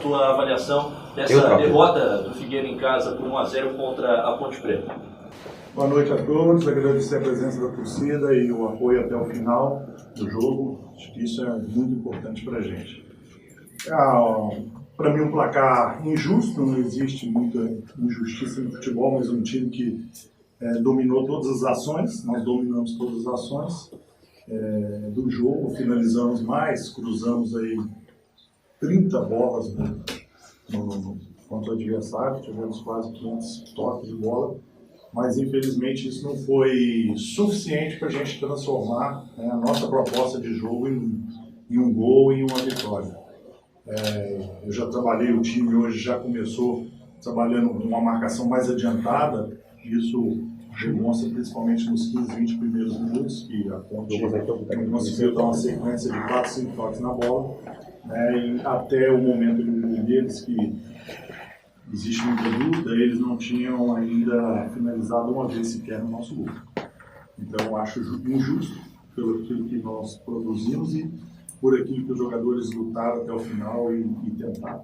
tua avaliação dessa derrota do Figueira em casa por 1-0 contra a Ponte Preta. Boa noite a todos, agradecer a presença da torcida e o apoio até o final do jogo. Acho que isso é muito importante para a gente. Para mim, um placar injusto, não existe muita injustiça no futebol, mas um time que dominou todas as ações, nós dominamos todas as ações do jogo, finalizamos mais, cruzamos aí 30 bolas contra o adversário, tivemos quase 500 toques de bola, mas infelizmente isso não foi suficiente para a gente transformar a nossa proposta de jogo em um gol e em uma vitória. Eu já trabalhei, o time hoje já começou trabalhando uma marcação mais adiantada, isso demonstra principalmente nos 15, 20 primeiros minutos, que a Ponte não conseguiu dar uma sequência de 4, 5 toques na bola, e até o momento do gol deles, que existe muita dúvida, eles não tinham ainda finalizado uma vez sequer no nosso gol. Então eu acho injusto pelo aquilo que nós produzimos e por aquilo que os jogadores lutaram até o final e tentaram.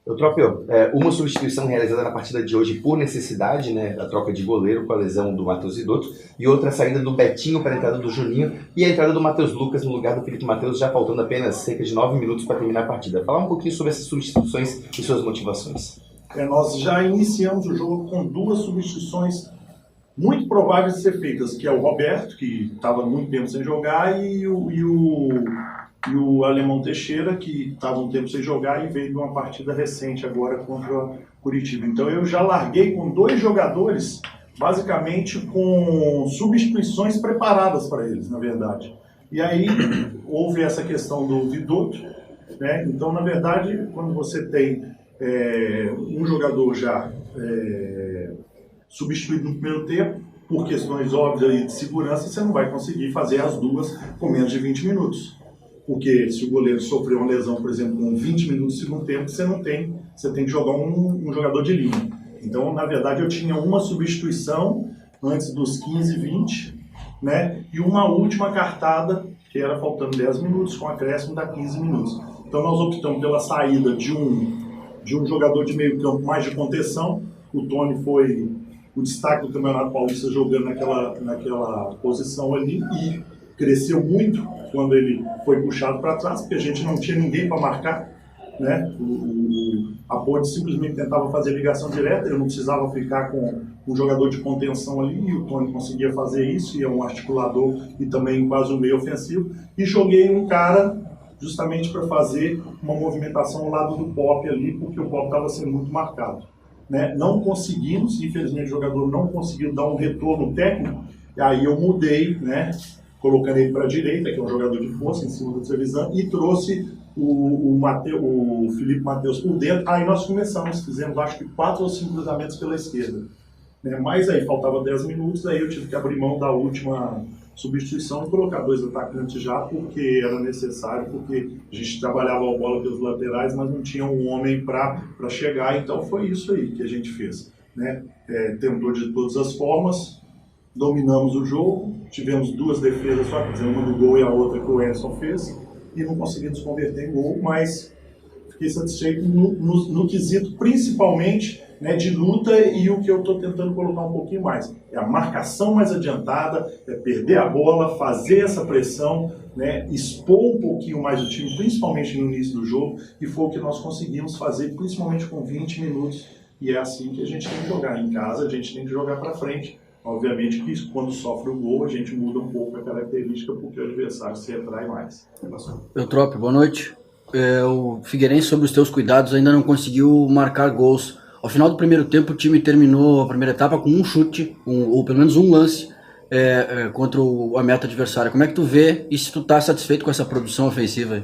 Eutrópio, uma substituição realizada na partida de hoje por necessidade, da troca de goleiro com a lesão do Matheus Vidotto, e outra saída do Betinho para a entrada do Juninho e a entrada do Matheus Lucas no lugar do Felipe Matheus, já faltando apenas cerca de 9 minutos para terminar a partida. Falar um pouquinho sobre essas substituições e suas motivações. Nós já iniciamos o jogo com 2 substituições muito prováveis de ser feitas, que é o Roberto, que estava muito tempo sem jogar, e o Alemão Teixeira, que estava um tempo sem jogar e veio de uma partida recente agora contra Curitiba. Então eu já larguei com 2 jogadores, basicamente com substituições preparadas para eles, na verdade. E aí houve essa questão do Vidotto, Então, na verdade, quando você tem um jogador já substituído no primeiro tempo, por questões óbvias de segurança, você não vai conseguir fazer as duas com menos de 20 minutos. Porque se o goleiro sofreu uma lesão, por exemplo, com 20 minutos do segundo tempo, você tem que jogar um jogador de linha. Então, na verdade, eu tinha uma substituição antes dos 15, 20, e uma última cartada, que era faltando 10 minutos, com acréscimo da 15 minutos. Então, nós optamos pela saída de um jogador de meio campo mais de contenção. O Tony foi o destaque do Campeonato Paulista jogando naquela posição ali e cresceu muito quando ele foi puxado para trás, porque a gente não tinha ninguém para marcar, A Ponte simplesmente tentava fazer ligação direta, eu não precisava ficar com um jogador de contenção ali, e o Tony conseguia fazer isso, e é um articulador e também quase um meio ofensivo, e joguei um cara justamente para fazer uma movimentação ao lado do Pop ali, porque o Pop estava sendo muito marcado. Não conseguimos, infelizmente o jogador não conseguiu dar um retorno técnico, e aí eu mudei, colocando ele para a direita, que é um jogador de força, em cima do Trevisan, e trouxe o Felipe Matheus por dentro. Aí nós fizemos acho que 4 ou 5 cruzamentos pela esquerda. Mas aí faltava 10 minutos, aí eu tive que abrir mão da última substituição e colocar 2 atacantes já, porque era necessário, porque a gente trabalhava a bola pelos laterais, mas não tinha um homem para chegar, então foi isso aí que a gente fez. Tentou de todas as formas, dominamos o jogo, tivemos 2 defesas só, quer dizer, uma do gol e a outra que o Edson fez, e não conseguimos converter em gol, mas fiquei satisfeito no quesito, principalmente de luta, e o que eu estou tentando colocar um pouquinho mais. É a marcação mais adiantada, é perder a bola, fazer essa pressão, expor um pouquinho mais o time, principalmente no início do jogo, e foi o que nós conseguimos fazer, principalmente com 20 minutos, e é assim que a gente tem que jogar. Em casa, a gente tem que jogar para frente. Obviamente que quando sofre o gol, a gente muda um pouco a característica, porque o adversário se retrai mais. Eutrópio, boa noite. O Figueirense, sobre os teus cuidados, ainda não conseguiu marcar gols. Ao final do primeiro tempo, o time terminou a primeira etapa com um chute, ou pelo menos um lance, contra a meta adversária. Como é que tu vê e se tu tá satisfeito com essa produção ofensiva?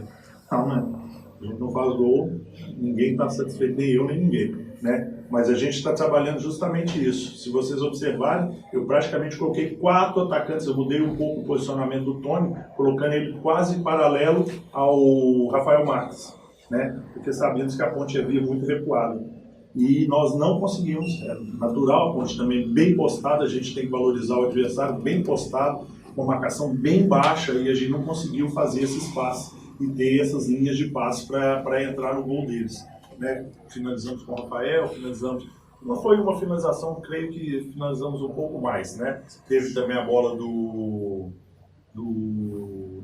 Não, a gente não faz gol, ninguém está satisfeito, nem eu, nem ninguém. Mas a gente está trabalhando justamente isso. Se vocês observarem, eu praticamente coloquei 4 atacantes, eu mudei um pouco o posicionamento do Tony, colocando ele quase paralelo ao Rafael Marques, porque sabíamos que a Ponte havia muito recuado. E nós não conseguimos, é natural, a Ponte também bem postada, a gente tem que valorizar o adversário bem postado, com marcação bem baixa, e a gente não conseguiu fazer esse espaço e ter essas linhas de passe para entrar no gol deles. né? Finalizamos com o Rafael, finalizamos... Não foi uma finalização, creio que finalizamos um pouco mais, né? Teve também a bola do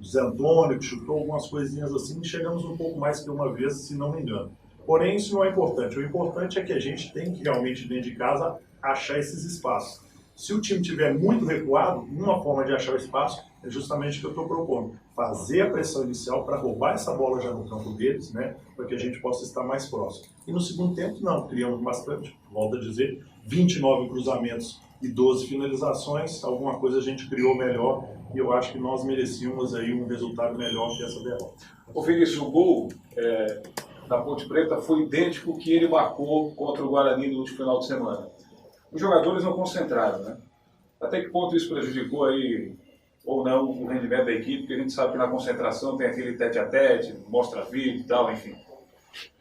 Zé Antônio, que chutou algumas coisinhas assim, e chegamos um pouco mais que uma vez, se não me engano. Porém, isso não é importante. O importante é que a gente tem que realmente, dentro de casa, achar esses espaços. Se o time estiver muito recuado, uma forma de achar o espaço é justamente o que eu estou propondo. Fazer a pressão inicial para roubar essa bola já no campo deles, né, para que a gente possa estar mais próximo. E no segundo tempo, não, criamos bastante, volto a dizer, 29 cruzamentos e 12 finalizações, alguma coisa a gente criou melhor e eu acho que nós merecíamos aí um resultado melhor que essa derrota. O Vinícius, o gol da Ponte Preta foi idêntico ao que ele marcou contra o Guarani no último final de semana. Os jogadores não concentraram, né? Até que ponto isso prejudicou aí, ou não, o rendimento da equipe? Porque a gente sabe que na concentração tem aquele tete-a-tete, mostra vídeo e tal, enfim.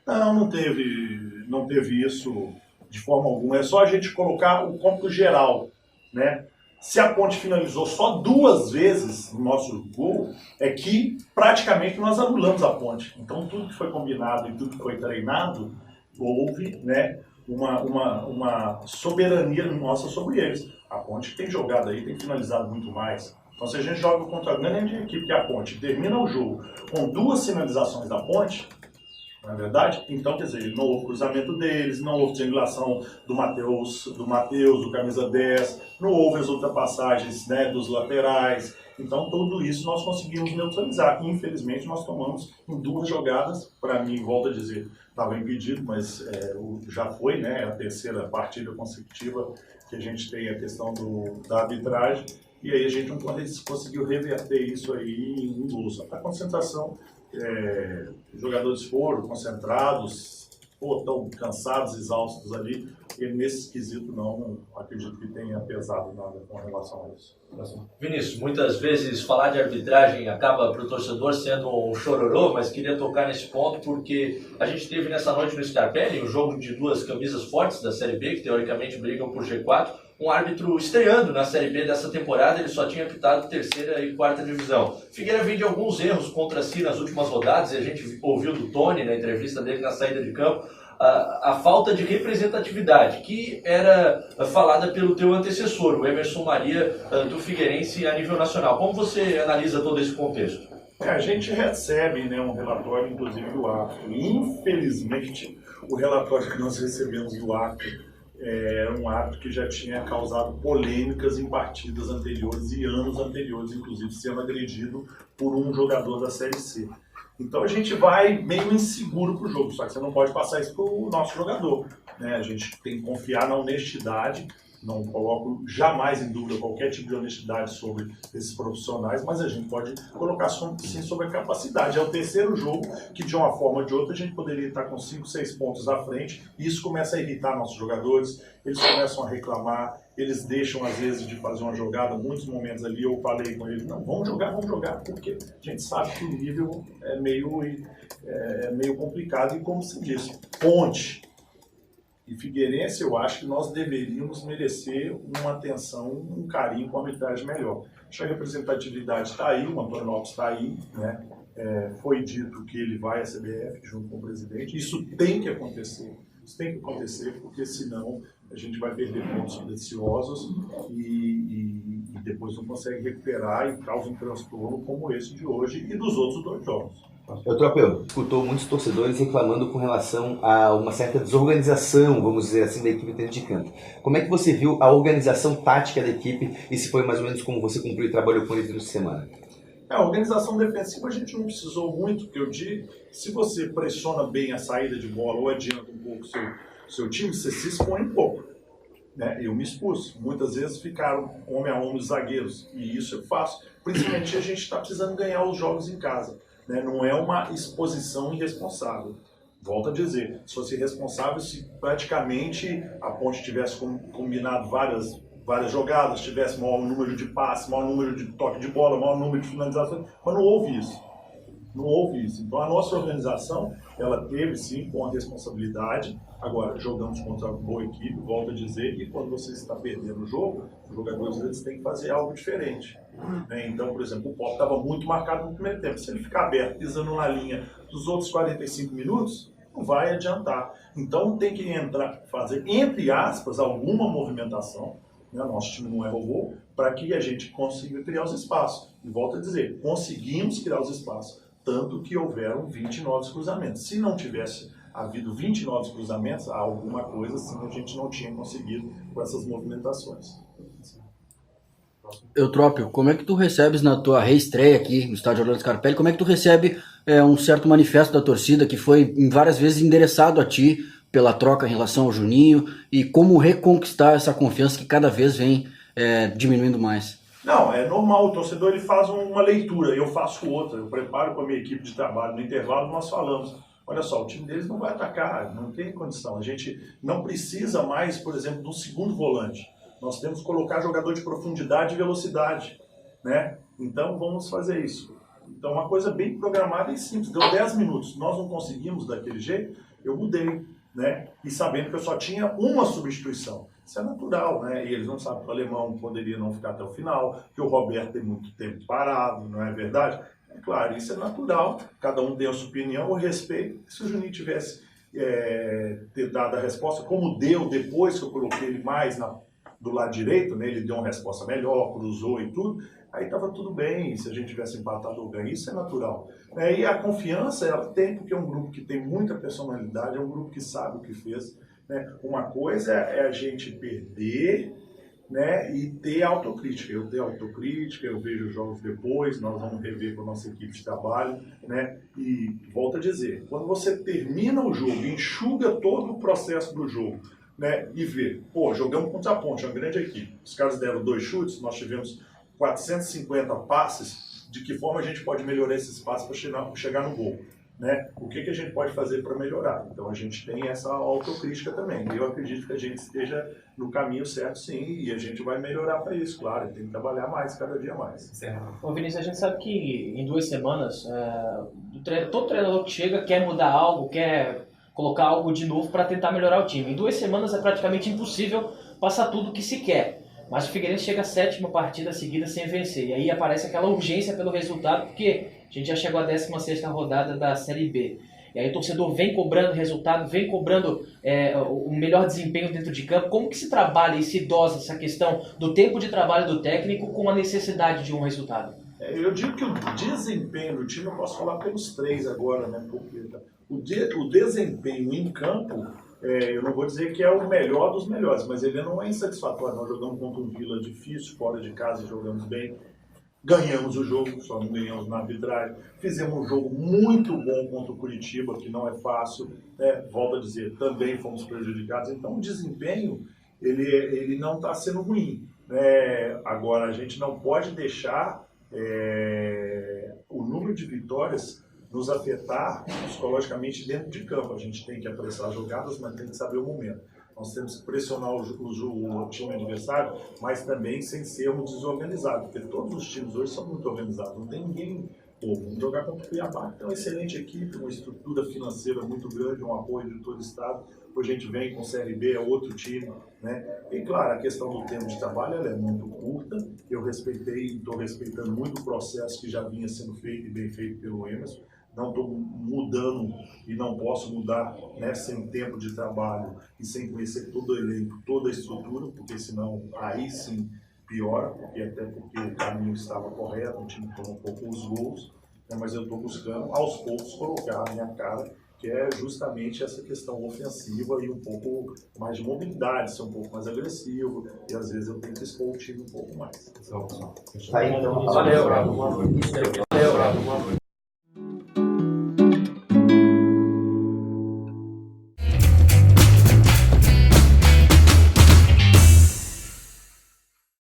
Não teve isso de forma alguma. É só a gente colocar o cômputo geral, né? Se a Ponte finalizou só 2 vezes no nosso gol, é que praticamente nós anulamos a Ponte. Então tudo que foi combinado e tudo que foi treinado, houve, né, uma soberania nossa sobre eles. A Ponte tem jogado aí, tem finalizado muito mais. Então se a gente joga contra a grande equipe que é a Ponte, termina o jogo com 2 finalizações da Ponte, não é verdade? Então, quer dizer, não houve cruzamento deles, não houve triangulação do Matheus, do camisa 10, não houve as ultrapassagens, né, dos laterais. Então, tudo isso nós conseguimos neutralizar. Infelizmente, nós tomamos em 2 jogadas, para mim, volto a dizer, estava impedido, mas já foi, né, a 3ª partida consecutiva que a gente tem a questão da arbitragem, e aí a gente não conseguiu reverter isso aí em gols. A concentração... os jogadores foram concentrados, estão cansados, exaustos ali, e nesse quesito não acredito que tenha pesado nada com relação a isso. Vinícius, muitas vezes falar de arbitragem acaba para o torcedor sendo um chororô, mas queria tocar nesse ponto porque a gente teve nessa noite no Scarpelli um jogo de 2 camisas fortes da Série B, que teoricamente brigam por G4, um árbitro estreando na Série B dessa temporada, ele só tinha apitado 3ª e 4ª divisão. Figueira vem de alguns erros contra si nas últimas rodadas, e a gente ouviu do Tony na entrevista dele na saída de campo, a falta de representatividade, que era falada pelo teu antecessor, o Emerson Maria, do Figueirense a nível nacional. Como você analisa todo esse contexto? A gente recebe, né, um relatório, inclusive, do árbitro. Infelizmente, o relatório que nós recebemos do árbitro era um árbitro que já tinha causado polêmicas em partidas anteriores e anos anteriores, inclusive sendo agredido por um jogador da Série C. Então a gente vai meio inseguro para o jogo, só que você não pode passar isso para o nosso jogador, né? A gente tem que confiar na honestidade, não coloco jamais em dúvida qualquer tipo de honestidade sobre esses profissionais, mas a gente pode colocar sim sobre a capacidade. É o 3º jogo que, de uma forma ou de outra, a gente poderia estar com 5, 6 pontos à frente, e isso começa a irritar nossos jogadores, eles começam a reclamar, eles deixam, às vezes, de fazer uma jogada, muitos momentos ali eu falei com eles, não, vamos jogar, porque a gente sabe que o nível é meio complicado, e como se diz, Ponte e Figueirense, eu acho que nós deveríamos merecer uma atenção, um carinho com a arbitragem melhor. Acho que a representatividade está aí, o Antônio Lopes está aí, né? Foi dito que ele vai à CBF junto com o presidente. Isso tem que acontecer, porque senão a gente vai perder pontos preciosos e depois não consegue recuperar e causa um transtorno como esse de hoje e dos outros 2 jogos. Tropeu, escutou muitos torcedores reclamando com relação a uma certa desorganização, vamos dizer assim, da equipe dentro de campo. Como é que você viu a organização tática da equipe e se foi mais ou menos como você cumpriu e trabalhou com eles durante a semana? A organização defensiva a gente não precisou muito, porque eu digo, se você pressiona bem a saída de bola ou adianta um pouco o seu time, você se expõe um pouco. Né? Eu me expus. Muitas vezes ficaram homem a homem os zagueiros, e isso eu faço. Principalmente a gente está precisando ganhar os jogos em casa. Né? Não é uma exposição irresponsável. Volto a dizer, se fosse irresponsável, se praticamente a Ponte tivesse combinado várias jogadas, tivesse maior número de passes, maior número de toque de bola, maior número de finalizações, mas não houve isso. Então a nossa organização, ela teve sim com a responsabilidade. Agora, jogamos contra uma boa equipe, volto a dizer, e quando você está perdendo o jogo, os jogadores eles têm que fazer algo diferente. Né? Então, por exemplo, o Pop estava muito marcado no primeiro tempo. Se ele ficar aberto, pisando na linha dos outros 45 minutos, não vai adiantar. Então tem que fazer, entre aspas, alguma movimentação, né? Nosso time não é robô, para que a gente consiga criar os espaços. E volto a dizer, conseguimos criar os espaços, tanto que houveram 20 novos cruzamentos. Se não tivesse havido 20 novos cruzamentos, alguma coisa assim a gente não tinha conseguido com essas movimentações. Eutrópio, como é que tu recebes na tua reestreia aqui no estádio Orlando Scarpelli, como é que tu recebe um certo manifesto da torcida que foi várias vezes endereçado a ti pela troca em relação ao Juninho e como reconquistar essa confiança que cada vez vem diminuindo mais? Não, é normal, o torcedor ele faz uma leitura, eu faço outra, eu preparo com a minha equipe de trabalho, no intervalo nós falamos, olha só, o time deles não vai atacar, não tem condição, a gente não precisa mais, por exemplo, de um segundo volante. Nós temos que colocar jogador de profundidade e velocidade, né? Então vamos fazer isso. Então uma coisa bem programada e simples, deu 10 minutos, nós não conseguimos daquele jeito, eu mudei, né? E sabendo que eu só tinha uma substituição. Isso é natural, né? E eles não sabem que o Alemão poderia não ficar até o final, que o Roberto tem muito tempo parado, não é verdade? É claro, isso é natural, cada um tem a sua opinião, eu respeito. Se o Juninho tivesse ter dado a resposta, como deu depois que eu coloquei ele mais do lado direito, né, ele deu uma resposta melhor, cruzou e tudo, aí estava tudo bem, se a gente tivesse empatado ou ganho, isso é natural. E a confiança, ela tem, porque é um grupo que tem muita personalidade, é um grupo que sabe o que fez, né? Uma coisa é a gente perder, né, e ter autocrítica. Eu tenho autocrítica, eu vejo os jogos depois, nós vamos rever com a nossa equipe de trabalho, né, e volto a dizer, quando você termina o jogo, enxuga todo o processo do jogo, né, e ver, pô, jogamos contra a Ponte, é uma grande equipe, os caras deram 2 chutes, nós tivemos 450 passes, de que forma a gente pode melhorar esses passes para chegar no gol, né? O que a gente pode fazer para melhorar? Então a gente tem essa autocrítica também, eu acredito que a gente esteja no caminho certo sim, e a gente vai melhorar para isso, claro, tem que trabalhar mais, cada dia mais. Ô Vinícius, a gente sabe que em 2 semanas, todo treinador que chega quer mudar algo, quer colocar algo de novo para tentar melhorar o time. Em 2 semanas é praticamente impossível passar tudo o que se quer. Mas o Figueirense chega à 7ª partida seguida sem vencer. E aí aparece aquela urgência pelo resultado, porque a gente já chegou à 16ª rodada da Série B. E aí o torcedor vem cobrando resultado, vem cobrando o melhor desempenho dentro de campo. Como que se trabalha e se dosa essa questão do tempo de trabalho do técnico com a necessidade de um resultado? Eu digo que o desempenho do time, eu posso falar pelos 3 agora, né? Porque o desempenho em campo, eu não vou dizer que é o melhor dos melhores, mas ele não é insatisfatório. Nós jogamos contra um Vila difícil, fora de casa jogamos bem, ganhamos o jogo, só não ganhamos na arbitragem. Fizemos um jogo muito bom contra o Curitiba, que não é fácil, né? Volto a dizer, também fomos prejudicados. Então o desempenho, ele não está sendo ruim, né? Agora, a gente não pode deixar o número de vitórias nos afetar psicologicamente dentro de campo. A gente tem que apressar as jogadas, mas tem que saber o momento. Nós temos que pressionar o time adversário, mas também sem sermos desorganizados, porque todos os times hoje são muito organizados, não tem ninguém. Vamos jogar contra o Cuiabá, que é uma excelente equipe, uma estrutura financeira muito grande, um apoio de todo o estado. Depois a gente vem com o Série B, é outro time, né? E claro, a questão do tempo de trabalho ela é muito curta. Eu respeitei e estou respeitando muito o processo que já vinha sendo feito e bem feito pelo Emerson. Não estou mudando e não posso mudar, né, sem tempo de trabalho e sem conhecer todo o elenco, toda a estrutura, porque senão aí sim piora, porque o caminho estava correto, o time tomou poucos gols, né, mas eu estou buscando aos poucos colocar a minha cara, que é justamente essa questão ofensiva e um pouco mais de mobilidade, ser um pouco mais agressivo, e às vezes eu tenho que expor o time um pouco mais. Tá aí, então. Valeu, Bravo.